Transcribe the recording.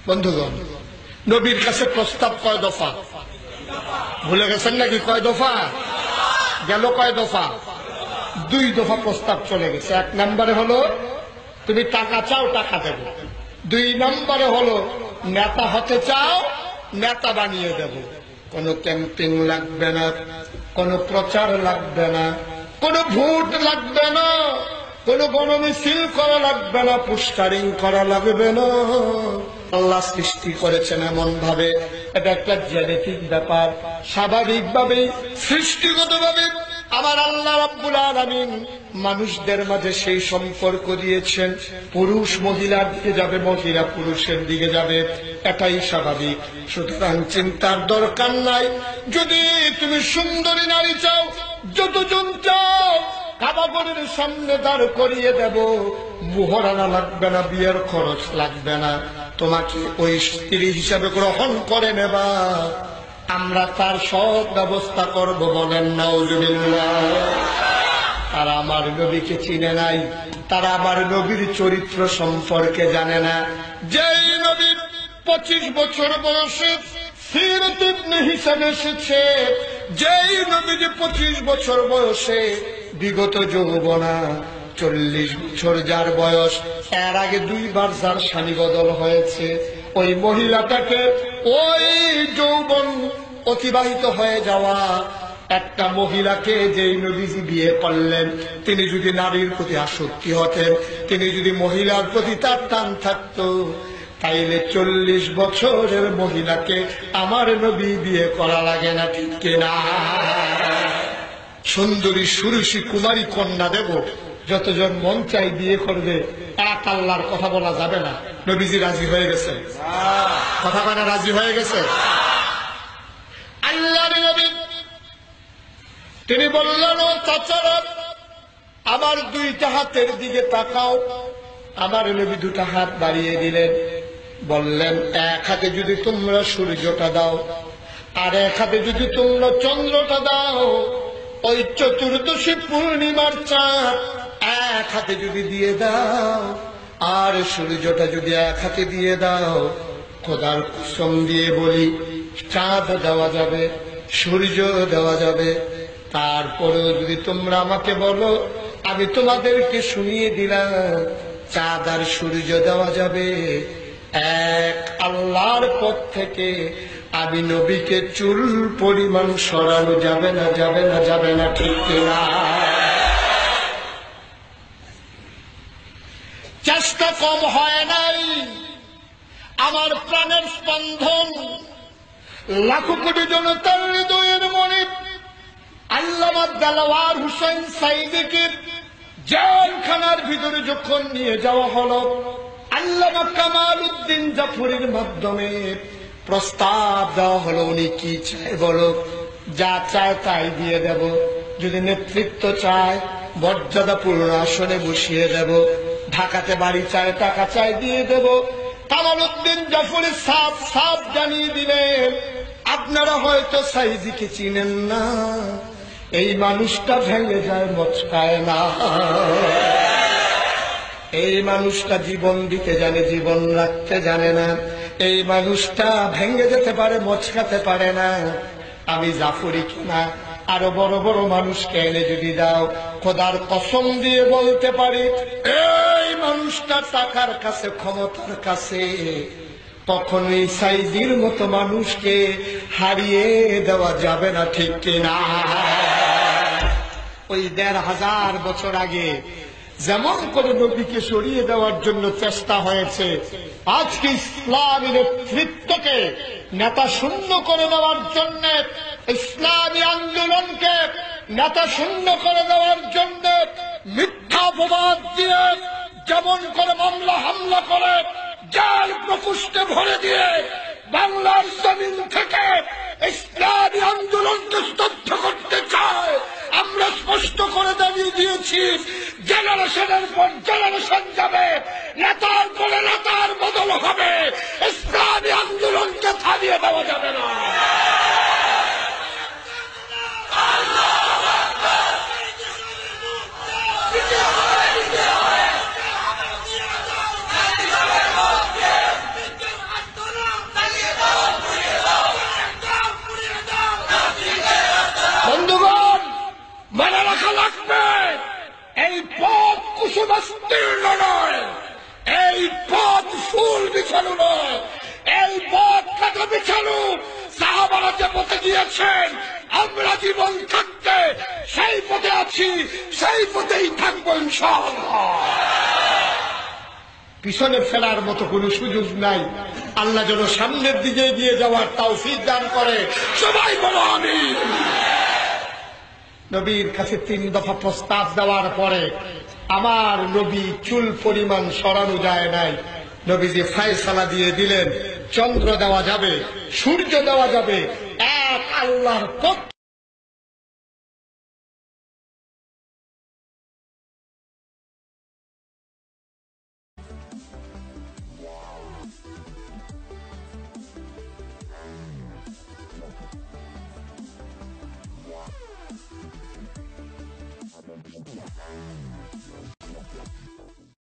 বন্ধুগণ, নবীর কাছে প্রস্তাব কয় দফা? ভুলে গেছেন নাকি? কয় দফা গেল? কয় দফা? 2 দফা প্রস্তাব চলে গেছে। 1 নম্বরে হলো তুমি টাকা চাও, টাকা দেব। 2 নম্বরে হলো নেতা হতে চাও, নেতা বানিয়ে দেব। কোন ক্যাম্পিং লাগবে না, কোন প্রচার লাগবে না, কোন ভোট লাগবে না, কোন গণমিছিল করা লাগবে না, পোস্টারিং করা লাগবে না। আল্লাহ সৃষ্টি করেছেন এমন ভাবে, এটা একটা জেনেটিক ব্যাপার। স্বাভাবিকভাবে সৃষ্টিগতভাবে আমার আল্লাহ রাব্বুল আলামিন মানুষদের মাঝে সেই সম্পর্ক দিয়েছেন, পুরুষ মহিলার দিকে যাবে, মহিলা পুরুষের দিকে যাবে, এটাই স্বাভাবিক। সুতরাং চিন্তার দরকার নাই। যদি তুমি সুন্দরী নারী চাও, যতজন চাও, কাবাগরের সামনে দাঁড় করিয়ে দেব, মুহরানা লাগবে না, বিয়ের খরচ লাগবে না, তোমাকে ওই স্ত্রী হিসাবে গ্রহণ করে নেবা, আমরা তার সব ব্যবস্থা করব। বলেন নাউজুবিল্লাহ। তারা আমার নবীকে চিনে নাই, তারা আমার নবীর চরিত্র সম্পর্কে জানে না। যেই নবীর 25 বছর বয়সে সিরাত ইবনে হিসাম এসেছে, যেই নবী যে 25 বছর বয়সে বিগত যৌবনা, 40 বছর যার বয়স, এর আগে 2 বার যার স্বামী বদল হয়েছে, ওই মহিলাটাকে ওই যৌবন অতিবাহিত হয়ে যাওয়া একটা মহিলাকে যেই নবীজি বিয়ে করলেন, তিনি যদি নারীর প্রতি আসক্তি হতেন, তিনি যদি মহিলার প্রতি তার টান থাকত, তাইলে 40 বছরের মহিলাকে আমার নবী বিয়ে করা লাগে না, ঠিক কিনা? সুন্দরী সুরুষী কুমারী কন্যা দেব, যতজন মন চাই বিয়ে করবে। এক আল্লাহর কথা বলা যাবে না। নবীজি রাজি হয়ে গেছে, কথা বলা রাজি হয়ে গেছে। আল্লাহর নবী তিনি বললেন, ও চাচারা, আমার 2টা হাতের দিকে তাকাও। আমার নবী 2টা হাত বাড়িয়ে দিলেন, বললেন, এক হাতে যদি তোমরা সূর্যটা দাও, আর এক হাতে যদি তোমরা চন্দ্রটা দাও, ওই চতুর্দশী পূর্ণিমার চাঁদ এক হাতে যদি দিয়ে দাও, আর সূর্যটা যদি এক হাতে দিয়ে দাও, খোদার কসম দিয়ে বলি, চাঁদ দেওয়া যাবে, সূর্য দেওয়া যাবে। তারপরেও যদি তোমরা আমাকে বলো, আমি তোমাদেরকে শুনিয়ে দিলাম, চাঁদ আর সূর্য দেওয়া যাবে, এক আল্লাহর পথ থেকে আমি নবীকে চুল পরিমাণ সরানো যাবে না, যাবে না, যাবে না, ঠিক কিনা? চেষ্টা কম হয় নাই। আমার প্রাণের স্পন্দন, লাখো কোটি জনতার হৃদয়ের মনে আল্লামা দেলাওয়ার হোসেন সাইদিকে জেলখানার ভিতরে যখন নিয়ে যাওয়া হলো, আল্লামা কামাল উদ্দিন জাফরির মাধ্যমে প্রস্তাব দেওয়া হলো, উনি কি চায় বলো, যা চায় তাই দিয়ে দেব। যদি নেতৃত্ব চায়, মর্যাদাপূর্ণ আসনে বসিয়ে দেব। ঢাকাতে বাড়ি চায়, টাকা চায়, দিয়ে দেব। কামাল উদ্দিন জাফরি সাফ সাফ জানিয়ে দিলেন, আপনারা হয়তো সাইদিকে চিনেন না, এই মানুষটা ভেঙে যায়, মচকায় না। এই মানুষটা জীবন দিতে জানে, জীবন রাখতে জানে না। এই মানুষটা ভেঙে যেতে পারে, মচকাতে পারে না। আমি জাফরি কিনা আরো বড় বড় মানুষকে এনে যদি দাও, খোদার কসম দিয়ে বলতে পারি, এই মানুষটা টাকার কাছে, ক্ষমতার কাছে কখনোই সাইদির মতো মানুষকে হারিয়ে দেওয়া যাবে না, ঠিক কিনা? ওই 1500 বছর আগে যেমন করে নবীকে সরিয়ে দেওয়ার জন্য চেষ্টা হয়েছে, আজকে ইসলামী নেতৃত্বকে নেতা শূন্য করে দেওয়ার জন্য, ইসলামী আন্দোলনকে নেতা শূন্য করে দেওয়ার জন্য মিথ্যা অপবাদ দিয়ে যেমন করে মামলা হামলা করে জেল প্রকোষ্ঠে ভরে দিয়ে বাংলার জমিন থেকে ইসলামী আন্দোলনকে স্তব্ধ করতে চায়, আমরা স্পষ্ট করে দাঁড়িয়ে দিয়েছি, জেনারেশনের পর জেনারেশন যাবে, নেতার পরে নেতার বদল হবে, ইসলামী আন্দোলনকে থামিয়ে দেওয়া যাবে না। সুবিস্তীর্ণ নয়, এই পথ ফুল বিছানো নয়, এই পথ কাটা বিছানো। সাহাবারা যে পথে গিয়েছেন, আমরা জীবন থাকতে সেই পথে আছি, সেই পথেই থাকবো ইনশাআল্লাহ। পিছনে ফেরার মতো কোনো সুযোগ নাই। আল্লাহ যেন সামনের দিকে এগিয়ে যাওয়ার তৌফিক দান করে, সবাই বলো আমিন। নবীর কাছে 3 দফা প্রস্তাব দেওয়ার পরে আমার নবী চুল পরিমাণ সরানো যায় নাই। নবীজি ফায়সালা দিয়ে দিলেন, চন্দ্র দেওয়া যাবে, সূর্য দেওয়া যাবে, এক আল্লাহর পথ